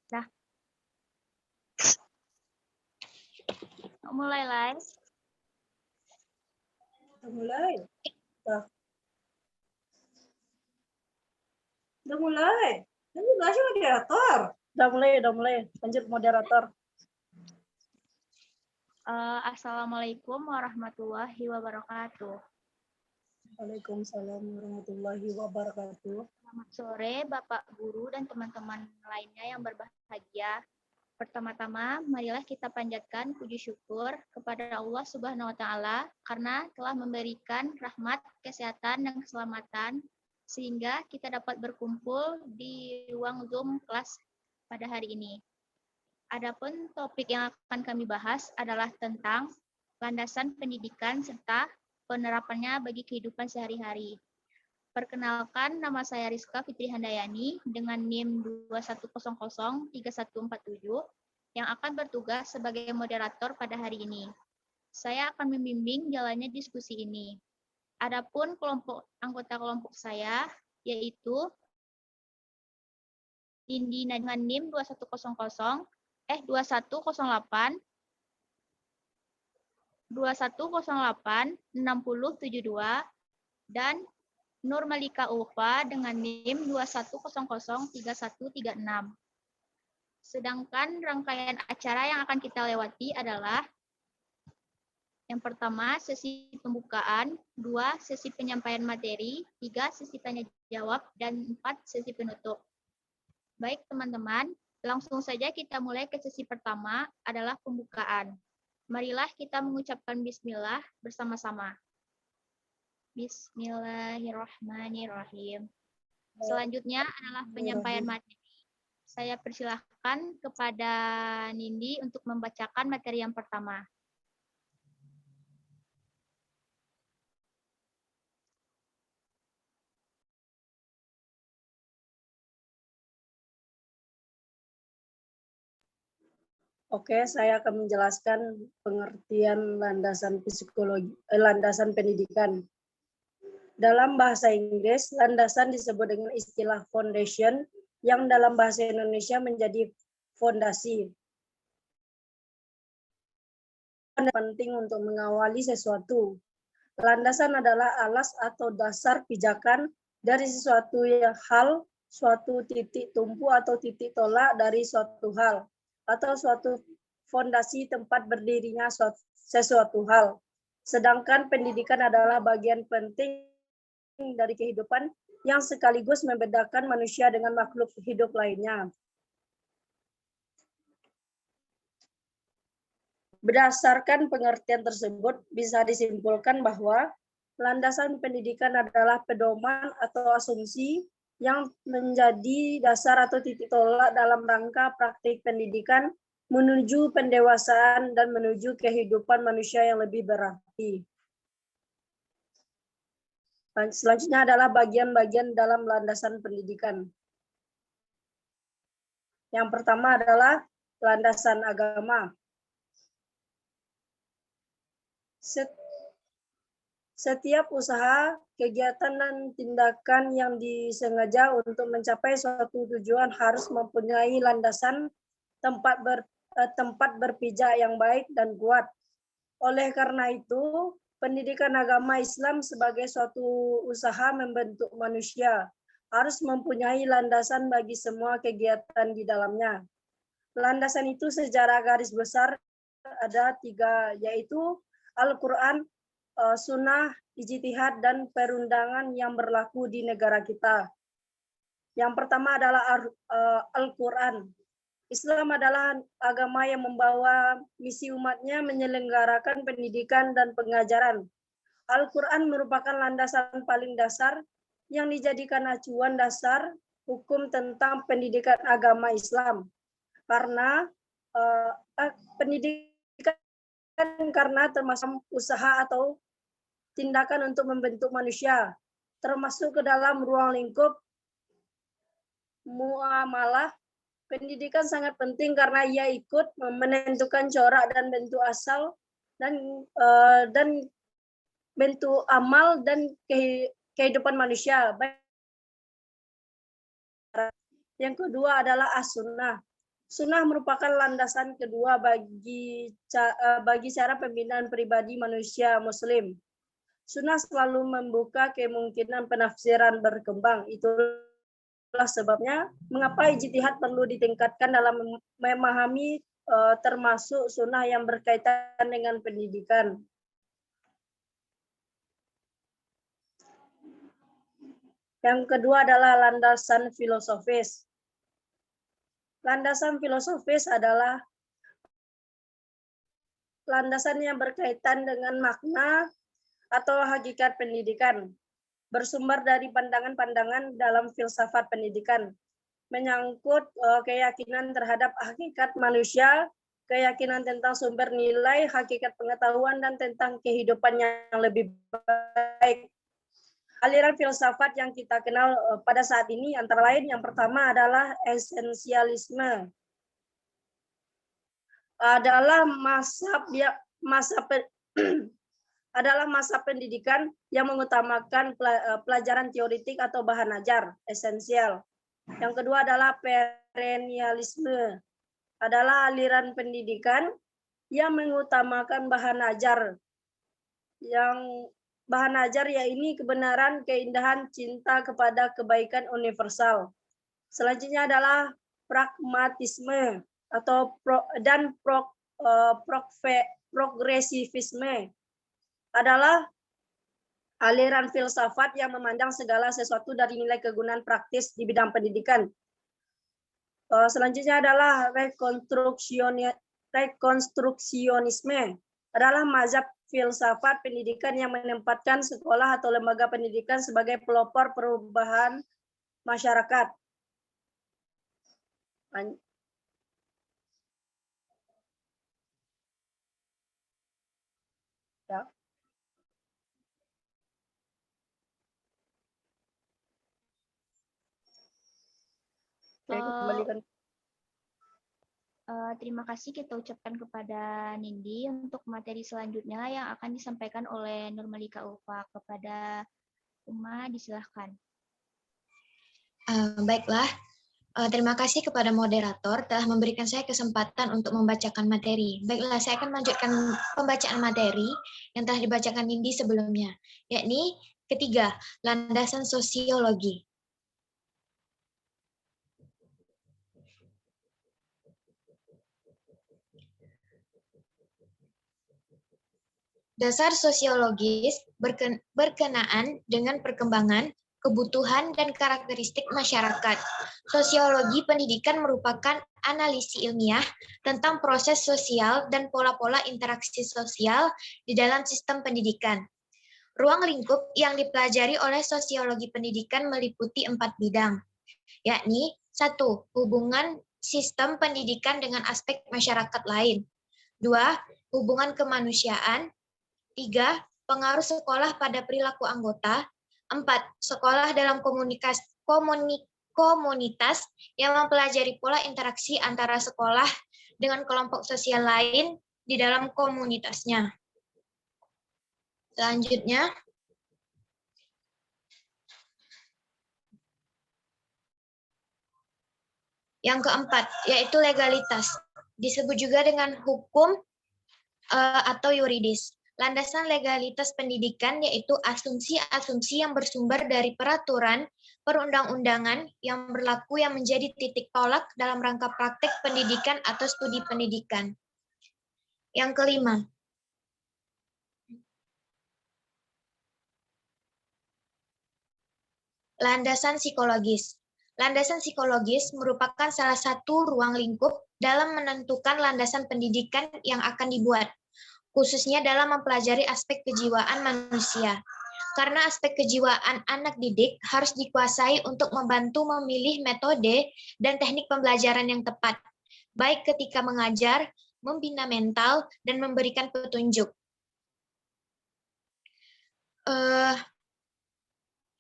Nah, mulai live. Mulai. Udah mulai. Ini udah sih moderator. Udah mulai. Lanjut moderator. Assalamualaikum warahmatullahi wabarakatuh. Waalaikumsalam warahmatullahi wabarakatuh. Selamat sore Bapak Guru dan teman-teman lainnya yang berbahagia. Pertama-tama, marilah kita panjatkan puji syukur kepada Allah Subhanahu wa Ta'ala karena telah memberikan rahmat, kesehatan, dan keselamatan sehingga kita dapat berkumpul di ruang Zoom kelas pada hari ini. Adapun topik yang akan kami bahas adalah tentang landasan pendidikan serta penerapannya bagi kehidupan sehari-hari. Perkenalkan, nama saya Rizka Fitri Handayani dengan NIM 21003147 yang akan bertugas sebagai moderator pada hari ini. Saya akan membimbing jalannya diskusi ini. Adapun anggota kelompok saya yaitu Indi dengan NIM 2108 6072 dan Nur Malika Ulfa dengan NIM 21003136. Sedangkan rangkaian acara yang akan kita lewati adalah yang pertama, sesi pembukaan, 2, sesi penyampaian materi, 3, sesi tanya jawab, dan 4, sesi penutup. Baik teman-teman, langsung saja kita mulai ke sesi pertama adalah pembukaan. Marilah kita mengucapkan bismillah bersama-sama. Bismillahirrahmanirrahim. Selanjutnya adalah penyampaian materi. Saya persilahkan kepada Nindi untuk membacakan materi yang pertama. Oke, saya akan menjelaskan pengertian landasan landasan pendidikan. Dalam bahasa Inggris, landasan disebut dengan istilah foundation, yang dalam bahasa Indonesia menjadi fondasi. Penting untuk mengawali sesuatu. Landasan adalah alas atau dasar pijakan dari sesuatu hal, suatu titik tumpu atau titik tolak dari suatu hal, atau suatu fondasi tempat berdirinya sesuatu hal. Sedangkan pendidikan adalah bagian penting dari kehidupan yang sekaligus membedakan manusia dengan makhluk hidup lainnya. Berdasarkan pengertian tersebut, bisa disimpulkan bahwa landasan pendidikan adalah pedoman atau asumsi yang menjadi dasar atau titik tolak dalam rangka praktik pendidikan menuju pendewasaan dan menuju kehidupan manusia yang lebih berarti. Selanjutnya adalah bagian-bagian dalam landasan pendidikan. Yang pertama adalah landasan agama. Setiap usaha, kegiatan, dan tindakan yang disengaja untuk mencapai suatu tujuan harus mempunyai landasan tempat berpijak yang baik dan kuat. Oleh karena itu, pendidikan agama Islam sebagai suatu usaha membentuk manusia harus mempunyai landasan bagi semua kegiatan di dalamnya. Landasan itu secara garis besar ada 3, yaitu Al-Quran, sunnah, ijtihad, dan perundangan yang berlaku di negara kita. Yang pertama adalah Al-Quran. Islam adalah agama yang membawa misi umatnya menyelenggarakan pendidikan dan pengajaran. Al-Quran merupakan landasan paling dasar yang dijadikan acuan dasar hukum tentang pendidikan agama Islam. Karena pendidikan karena termasuk usaha atau tindakan untuk membentuk manusia, termasuk ke dalam ruang lingkup muamalah. Pendidikan sangat penting karena ia ikut menentukan corak dan bentuk asal dan bentuk amal dan kehidupan manusia. Yang kedua adalah as-sunnah. Sunnah merupakan landasan kedua bagi cara pembinaan pribadi manusia Muslim. Sunnah selalu membuka kemungkinan penafsiran berkembang. Itulah sebabnya mengapa ijtihad perlu ditingkatkan dalam memahami termasuk sunnah yang berkaitan dengan pendidikan. Yang kedua adalah landasan filosofis. Landasan filosofis adalah landasan yang berkaitan dengan makna atau hakikat pendidikan, bersumber dari pandangan-pandangan dalam filsafat pendidikan, menyangkut keyakinan terhadap hakikat manusia, keyakinan tentang sumber nilai, hakikat pengetahuan, dan tentang kehidupan yang lebih baik. Aliran filsafat yang kita kenal pada saat ini antara lain yang pertama adalah esensialisme. Adalah masa pendidikan yang mengutamakan pelajaran teoritik atau bahan ajar esensial. Yang kedua adalah perennialisme. Adalah aliran pendidikan yang mengutamakan bahan ajar. Yang bahan ajar yaitu kebenaran, keindahan, cinta kepada kebaikan universal. Selanjutnya adalah pragmatisme dan progresivisme. Adalah aliran filsafat yang memandang segala sesuatu dari nilai kegunaan praktis di bidang pendidikan. Selanjutnya adalah rekonstruksionisme. Adalah mazhab filsafat pendidikan yang menempatkan sekolah atau lembaga pendidikan sebagai pelopor perubahan masyarakat. Ya. Kembalikan. Terima kasih kita ucapkan kepada Nindi untuk materi selanjutnya yang akan disampaikan oleh Nurmalika Ulfa. Kepada Uma, disilahkan. Baiklah, terima kasih kepada moderator telah memberikan saya kesempatan untuk membacakan materi. Baiklah, saya akan melanjutkan pembacaan materi yang telah dibacakan Nindi sebelumnya, yakni ketiga, landasan sosiologi. Dasar sosiologis berkenaan dengan perkembangan, kebutuhan, dan karakteristik masyarakat. Sosiologi pendidikan merupakan analisis ilmiah tentang proses sosial dan pola-pola interaksi sosial di dalam sistem pendidikan. Ruang lingkup yang dipelajari oleh sosiologi pendidikan meliputi 4 bidang, yakni 1. Hubungan sistem pendidikan dengan aspek masyarakat lain. 2. Hubungan kemanusiaan. 3. Pengaruh sekolah pada perilaku anggota. 4. Sekolah dalam komunitas yang mempelajari pola interaksi antara sekolah dengan kelompok sosial lain di dalam komunitasnya. Selanjutnya, yang keempat, yaitu legalitas. Disebut juga dengan hukum atau yuridis. Landasan legalitas pendidikan yaitu asumsi-asumsi yang bersumber dari peraturan perundang-undangan yang berlaku yang menjadi titik tolak dalam rangka praktek pendidikan atau studi pendidikan. Yang kelima, landasan psikologis. Landasan psikologis merupakan salah satu ruang lingkup dalam menentukan landasan pendidikan yang akan dibuat, khususnya dalam mempelajari aspek kejiwaan manusia. Karena aspek kejiwaan anak didik harus dikuasai untuk membantu memilih metode dan teknik pembelajaran yang tepat, baik ketika mengajar, membina mental, dan memberikan petunjuk.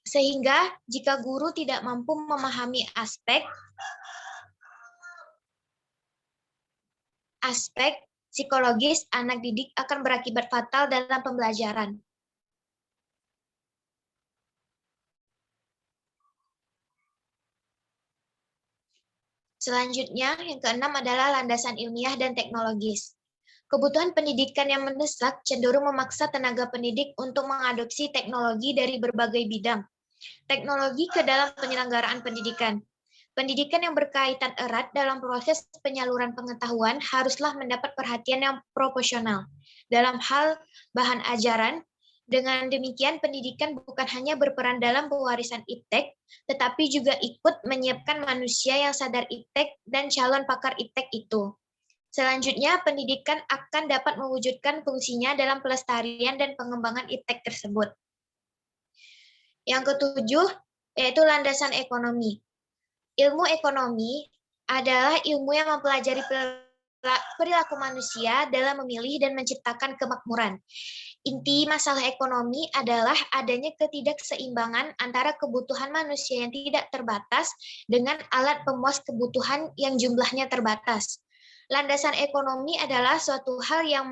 Sehingga jika guru tidak mampu memahami aspek psikologis, anak didik akan berakibat fatal dalam pembelajaran. Selanjutnya, yang keenam adalah landasan ilmiah dan teknologis. Kebutuhan pendidikan yang mendesak cenderung memaksa tenaga pendidik untuk mengadopsi teknologi dari berbagai bidang. Teknologi ke dalam penyelenggaraan pendidikan. Pendidikan yang berkaitan erat dalam proses penyaluran pengetahuan haruslah mendapat perhatian yang proporsional dalam hal bahan ajaran. Dengan demikian, pendidikan bukan hanya berperan dalam pewarisan iptek, tetapi juga ikut menyiapkan manusia yang sadar iptek dan calon pakar iptek itu. Selanjutnya, pendidikan akan dapat mewujudkan fungsinya dalam pelestarian dan pengembangan iptek tersebut. Yang ketujuh, yaitu landasan ekonomi. Ilmu ekonomi adalah ilmu yang mempelajari perilaku manusia dalam memilih dan menciptakan kemakmuran. Inti masalah ekonomi adalah adanya ketidakseimbangan antara kebutuhan manusia yang tidak terbatas dengan alat pemuas kebutuhan yang jumlahnya terbatas. Landasan ekonomi adalah suatu hal yang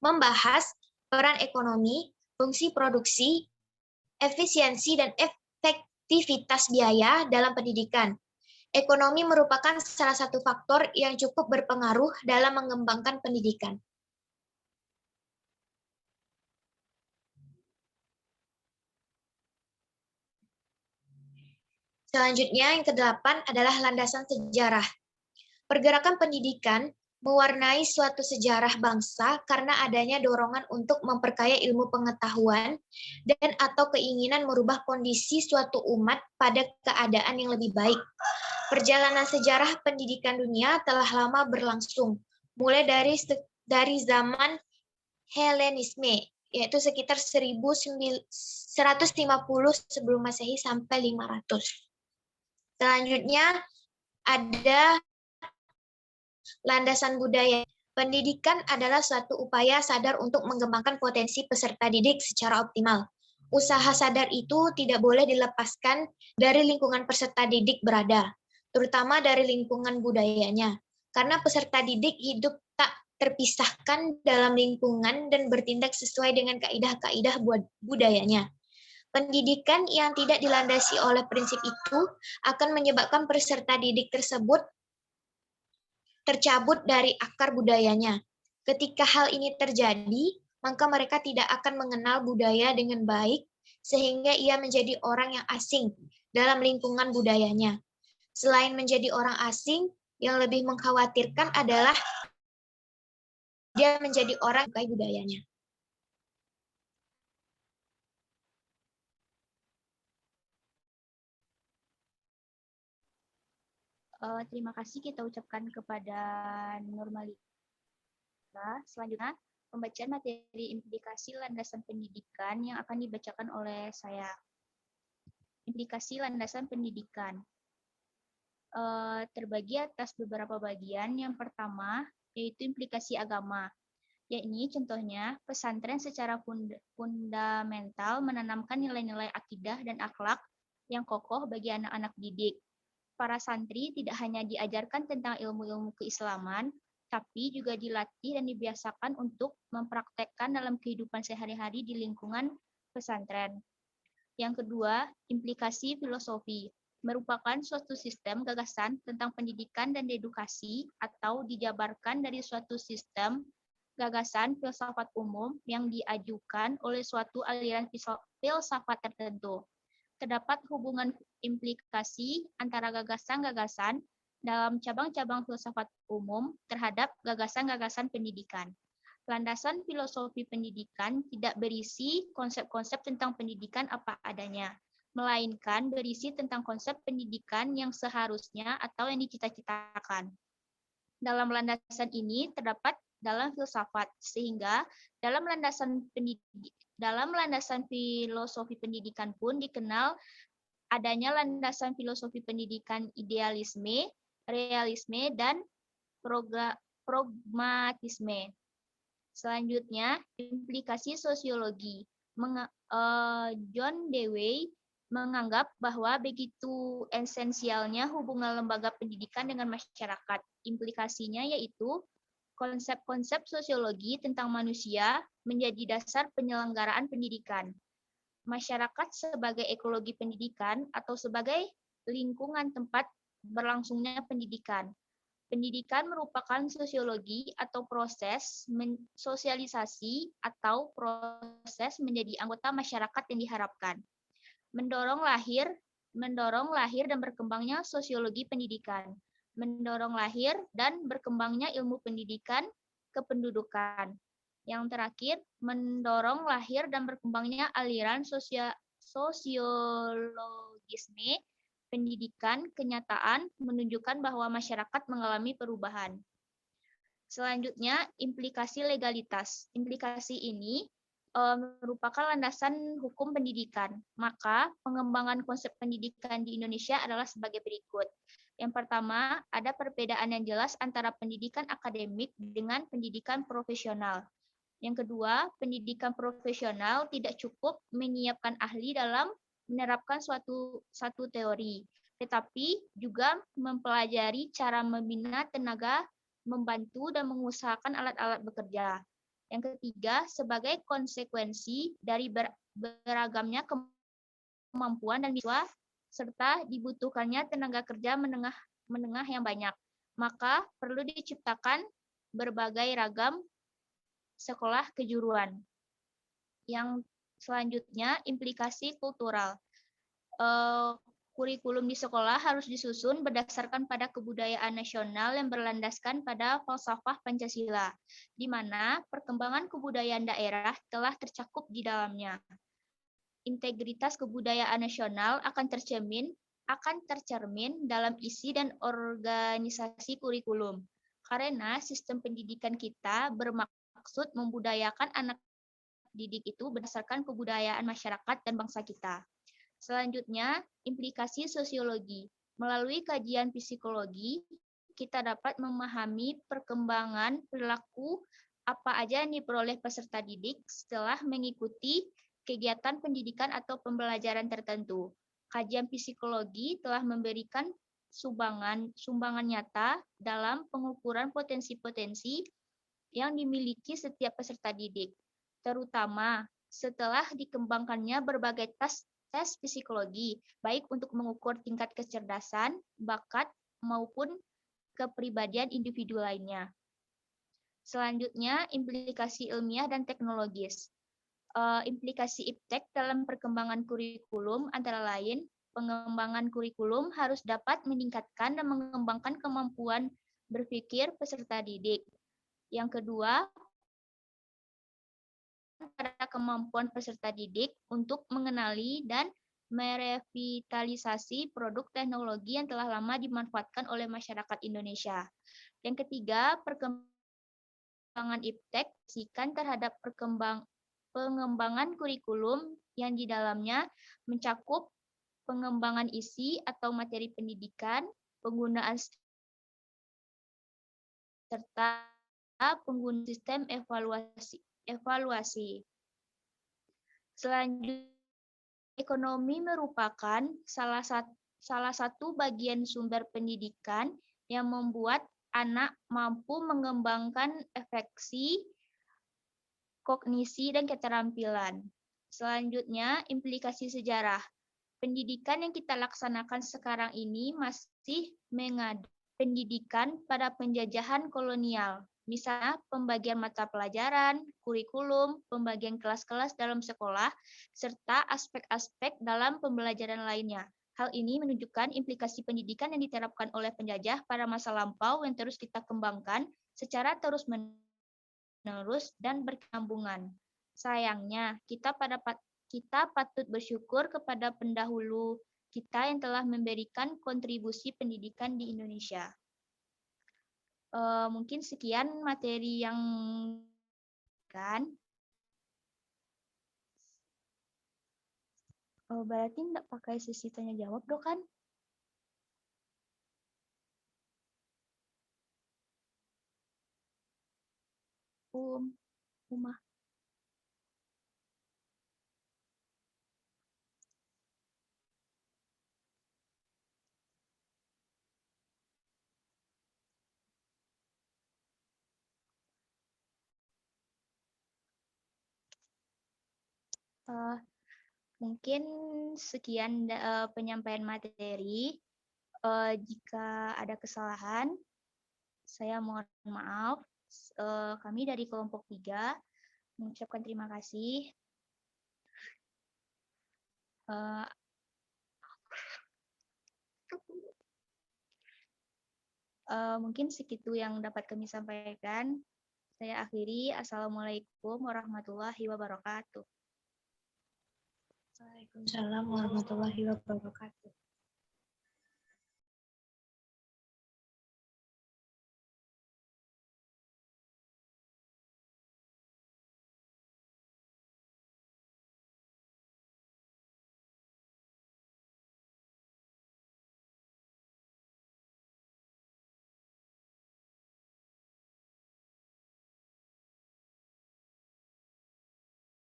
membahas peran ekonomi, fungsi produksi, efisiensi, dan efektivitas biaya dalam pendidikan. Ekonomi merupakan salah satu faktor yang cukup berpengaruh dalam mengembangkan pendidikan. Selanjutnya, yang kedelapan adalah landasan sejarah. Pergerakan pendidikan mewarnai suatu sejarah bangsa karena adanya dorongan untuk memperkaya ilmu pengetahuan dan atau keinginan merubah kondisi suatu umat pada keadaan yang lebih baik. Perjalanan sejarah pendidikan dunia telah lama berlangsung, mulai dari zaman Helenisme, yaitu sekitar 1150 sebelum Masehi sampai 500. Selanjutnya ada landasan budaya. Pendidikan adalah suatu upaya sadar untuk mengembangkan potensi peserta didik secara optimal. Usaha sadar itu tidak boleh dilepaskan dari lingkungan peserta didik berada, terutama dari lingkungan budayanya. Karena peserta didik hidup tak terpisahkan dalam lingkungan dan bertindak sesuai dengan kaidah-kaidah budayanya. Pendidikan yang tidak dilandasi oleh prinsip itu akan menyebabkan peserta didik tersebut tercabut dari akar budayanya. Ketika hal ini terjadi, maka mereka tidak akan mengenal budaya dengan baik, sehingga ia menjadi orang yang asing dalam lingkungan budayanya. Selain menjadi orang asing, yang lebih mengkhawatirkan adalah dia menjadi orang yang menyukai budayanya. Terima kasih kita ucapkan kepada Nurmalika. Selanjutnya, pembacaan materi implikasi landasan pendidikan yang akan dibacakan oleh saya. Implikasi landasan pendidikan terbagi atas beberapa bagian. Yang pertama, yaitu implikasi agama. Yakni contohnya, pesantren secara fundamental menanamkan nilai-nilai akidah dan akhlak yang kokoh bagi anak-anak didik. Para santri tidak hanya diajarkan tentang ilmu-ilmu keislaman, tapi juga dilatih dan dibiasakan untuk mempraktekkan dalam kehidupan sehari-hari di lingkungan pesantren. Yang kedua, implikasi filosofi merupakan suatu sistem gagasan tentang pendidikan dan edukasi atau dijabarkan dari suatu sistem gagasan filsafat umum yang diajukan oleh suatu aliran filsafat tertentu. Terdapat hubungan implikasi antara gagasan-gagasan dalam cabang-cabang filsafat umum terhadap gagasan-gagasan pendidikan. Landasan filosofi pendidikan tidak berisi konsep-konsep tentang pendidikan apa adanya, melainkan berisi tentang konsep pendidikan yang seharusnya atau yang dicita-citakan. Dalam landasan ini terdapat dalam filsafat, sehingga dalam landasan filosofi pendidikan pun dikenal adanya landasan filosofi pendidikan idealisme, realisme, dan pragmatisme. Selanjutnya, implikasi sosiologi. John Dewey menganggap bahwa begitu esensialnya hubungan lembaga pendidikan dengan masyarakat. Implikasinya yaitu konsep-konsep sosiologi tentang manusia menjadi dasar penyelenggaraan pendidikan. Masyarakat sebagai ekologi pendidikan atau sebagai lingkungan tempat berlangsungnya pendidikan. Pendidikan merupakan sosiologi atau proses sosialisasi atau proses menjadi anggota masyarakat yang diharapkan. Mendorong lahir dan berkembangnya sosiologi pendidikan. Mendorong lahir dan berkembangnya ilmu pendidikan kependudukan. Yang terakhir, mendorong lahir dan berkembangnya aliran sosiologisme pendidikan kenyataan menunjukkan bahwa masyarakat mengalami perubahan. Selanjutnya, implikasi legalitas. Implikasi ini merupakan landasan hukum pendidikan. Maka, pengembangan konsep pendidikan di Indonesia adalah sebagai berikut. Yang pertama, ada perbedaan yang jelas antara pendidikan akademik dengan pendidikan profesional. Yang kedua, pendidikan profesional tidak cukup menyiapkan ahli dalam menerapkan satu teori, tetapi juga mempelajari cara membina tenaga, membantu dan mengusahakan alat-alat bekerja. Yang ketiga, sebagai konsekuensi dari beragamnya kemampuan dan siswa serta dibutuhkannya tenaga kerja menengah yang banyak, maka perlu diciptakan berbagai ragam sekolah kejuruan. Yang selanjutnya, implikasi kultural. Kurikulum di sekolah harus disusun berdasarkan pada kebudayaan nasional yang berlandaskan pada falsafah Pancasila, di mana perkembangan kebudayaan daerah telah tercakup di dalamnya. Integritas kebudayaan nasional akan tercermin dalam isi dan organisasi kurikulum, karena sistem pendidikan kita bermaksud membudayakan anak didik itu berdasarkan kebudayaan masyarakat dan bangsa kita. Selanjutnya, implikasi sosiologi. Melalui kajian psikologi, kita dapat memahami perkembangan perilaku apa aja yang diperoleh peserta didik setelah mengikuti kegiatan pendidikan atau pembelajaran tertentu. Kajian psikologi telah memberikan sumbangan nyata dalam pengukuran potensi-potensi yang dimiliki setiap peserta didik, terutama setelah dikembangkannya berbagai tes psikologi, baik untuk mengukur tingkat kecerdasan, bakat, maupun kepribadian individu lainnya. Selanjutnya, implikasi ilmiah dan teknologis. Implikasi iptek dalam perkembangan kurikulum antara lain, pengembangan kurikulum harus dapat meningkatkan dan mengembangkan kemampuan berpikir peserta didik. Yang kedua, pada kemampuan peserta didik untuk mengenali dan merevitalisasi produk teknologi yang telah lama dimanfaatkan oleh masyarakat Indonesia. Yang ketiga, perkembangan iptek terhadap pengembangan kurikulum yang di dalamnya mencakup pengembangan isi atau materi pendidikan, penggunaan serta penggunaan sistem evaluasi. Selanjutnya, ekonomi merupakan salah satu bagian sumber pendidikan yang membuat anak mampu mengembangkan efeksi, kognisi, dan keterampilan. Selanjutnya, implikasi sejarah. Pendidikan yang kita laksanakan sekarang ini masih mengadu pendidikan pada penjajahan kolonial. Misalnya, pembagian mata pelajaran, kurikulum, pembagian kelas-kelas dalam sekolah, serta aspek-aspek dalam pembelajaran lainnya. Hal ini menunjukkan implikasi pendidikan yang diterapkan oleh penjajah pada masa lampau yang terus kita kembangkan secara terus-menerus dan berkesinambungan. Sayangnya, kita patut bersyukur kepada pendahulu kita yang telah memberikan kontribusi pendidikan di Indonesia. Mungkin sekian materi yang kan. Berarti enggak pakai sesi tanya jawab dong kan? Umah. Mungkin sekian penyampaian materi. Jika ada kesalahan, saya mohon maaf. Kami dari kelompok 3 mengucapkan terima kasih. Mungkin segitu yang dapat kami sampaikan. Saya akhiri. Assalamualaikum warahmatullahi wabarakatuh. Waalaikumsalam warahmatullahi wabarakatuh.